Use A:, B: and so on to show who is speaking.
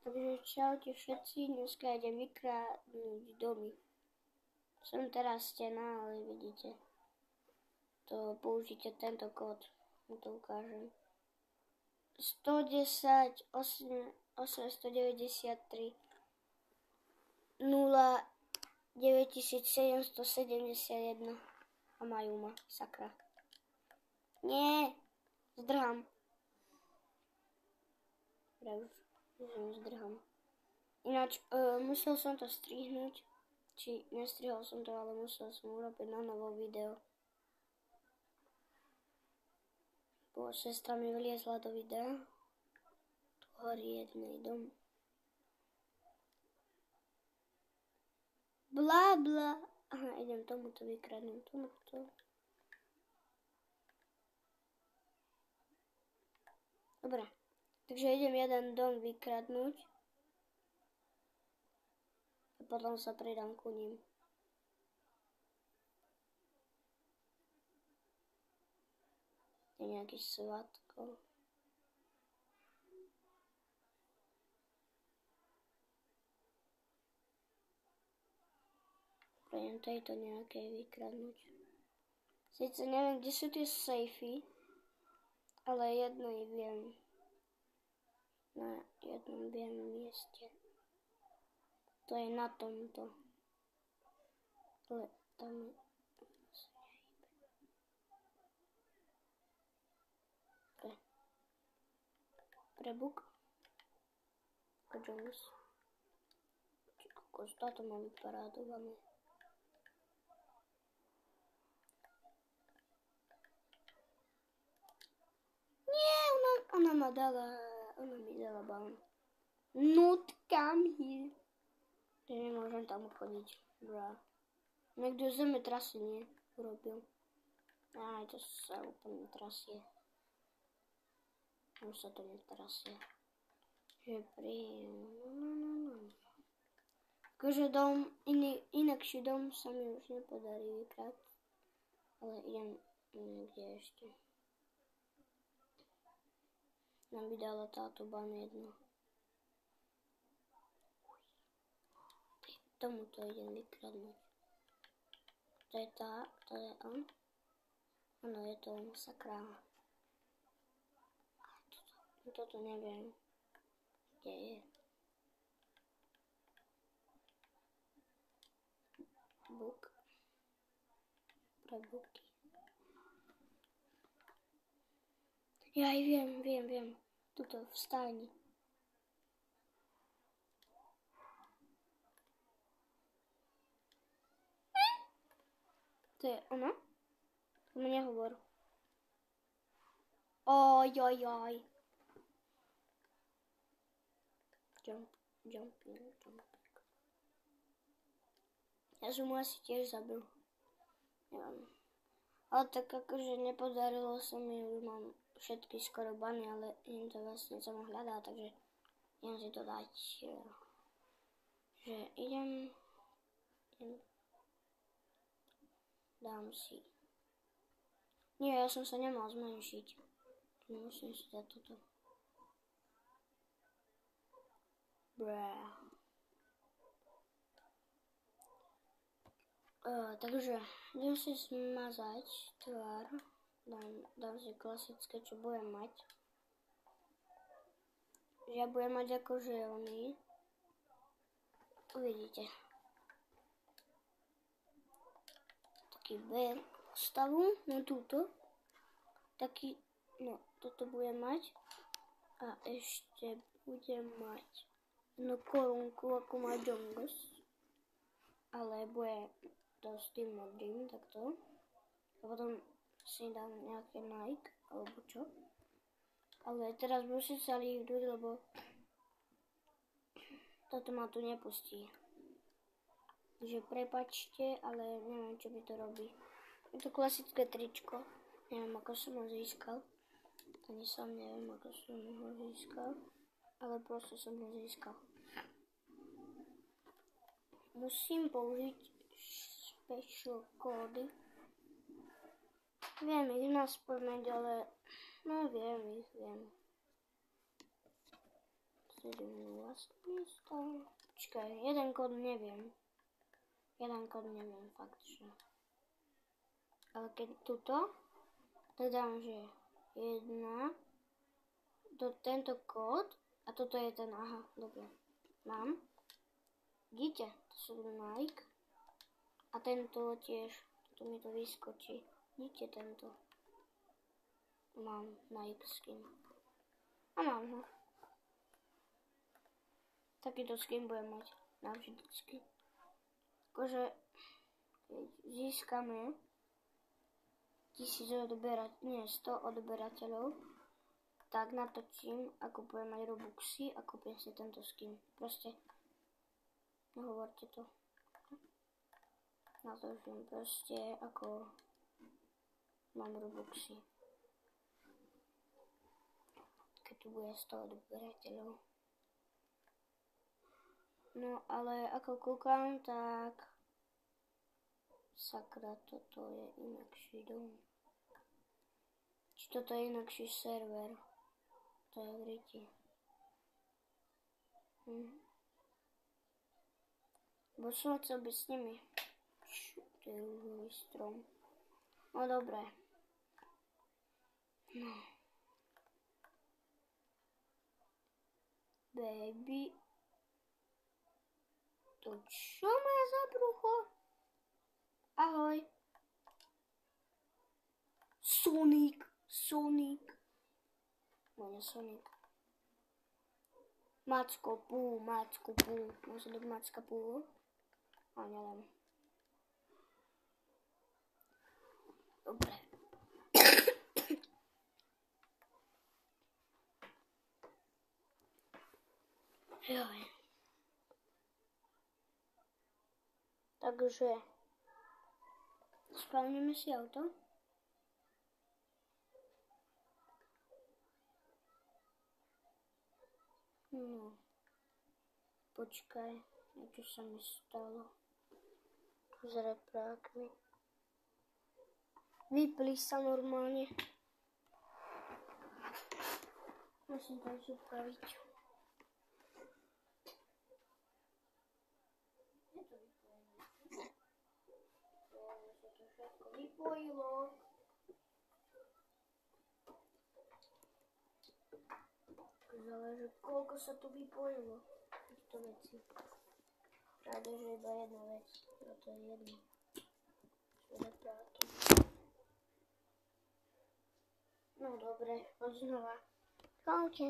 A: Takže čaute všetci, dneska idem vykradnúť domy. Som teraz stena, ale vidíte. To použite tento kód, to ukážem. 110 893 0 9771 a majú ma, sakra. Nie, zdrham. Zdrham. Ináč, musel som to strihnúť, či nestrihol som to, ale musel som urobiť na novo video. Bo sestra mi vliezla do videa. Tu horí jedný dom. Blá, blá. Aha, idem tomuto vykradnúť. Tomuto. Dobre. Takže idem jeden dom vykradnúť. A potom sa pridám ku ním. Je nejaký svatko. Prejdem tejto nejakej vykradnúť. Sice neviem, kde sú tie sejfy, ale jednej viem. Na jednom viem mieste. To je na tomto. Ale tam je... Prebuk. Jones. Kokos, táto má vyparádované. Nie, ona mi dala balón. Not come here. Ja nemôžem tam chodiť. Bra. Niekto zeme trasy nie urobil. Aj, to sa úplne trasie. Už sa to netrasie. Že akože dom, inakší dom sa mi už nepodarí vykrať. Ale idem niekde ešte. Nám by dala táto ban jedno. Tomuto idem vykradnúť. To je tá, to je on. Áno, je to on, sakra. Toto neviem, kde je. Buk. Pre buky. Ja aj viem. Tuto v stáni. To je ono? To mi nehovor. Ojojoj. Jumping. Ja som mu asi tiež zabil. Neviem. Ale tak akože nepodarilo sa mi, už mám všetky skoro bany, ale im to vlastne som hľadal, takže idem si to dať. Že idem. Dám si. Nie, ja som sa nemal zmenšiť. Musím si dať toto. Takže idem si zmazať tvár. Dám si klasické, čo budem mať. Že ja budem mať akože oný. Uvidíte. Taký B stavu na túto. Taký, no, toto budem mať. A ešte budem mať jednu korunku, ako má Jongos. Ale bude to s tým modrým, takto. A potom si dám nejaké Nike, alebo čo. Ale teraz musím sa líbnuť, lebo toto ma tu nepustí. Takže prepačte, ale neviem, čo by to robí. Je to klasické tričko. Neviem, ako som ho získal. Ani sám neviem, ako som ho získal. Ale proste som ho získal. Musím použiť special kódy. Viem ich naspomeť, ale no viem. idem na vlastné miesto. Počkaj, jeden kód neviem. Fakt, že. Ale keď tuto, tak dám, že 1, tento kód, a toto je ten, aha, dobre. Mám. Vidíte, to sú Nike. A tento tiež, tu mi to vyskočí. Vidíte tento. Mám Nike skin. A mám ho. Takýto skin budem mať navždycky. Akože, keď získame 100 odberateľov, tak natočím, ako budem mať Robuxy a kúpim si tento skin. Proste, nehovorte to. Natočím proste, ako mám Robuxy. Keď tu bude 100 odberateľov. No ale ako kúkam, tak sakra, toto je inakší dom. Či toto je inakší server. To je v riti. Bo som chcel byť s nimi. To je rúžový strom. No dobré. No. Baby. To čo má za brucho? Ahoj. Sonic. Môže Sonic. Macko pú. Môže byť Macka pú? A neviem. Dobre. Joj. Takže spavníme si auto. No. Počkaj, niečo sa mi stalo. S reprákmi. Vypli sa normálne. Musím to už upraviť. Vypojilo. Záleží, koľko sa tu vypojilo. Týchto vecí. Ráda, že iba jedna vec. To je jedno. No dobre, poď znova. Čaute.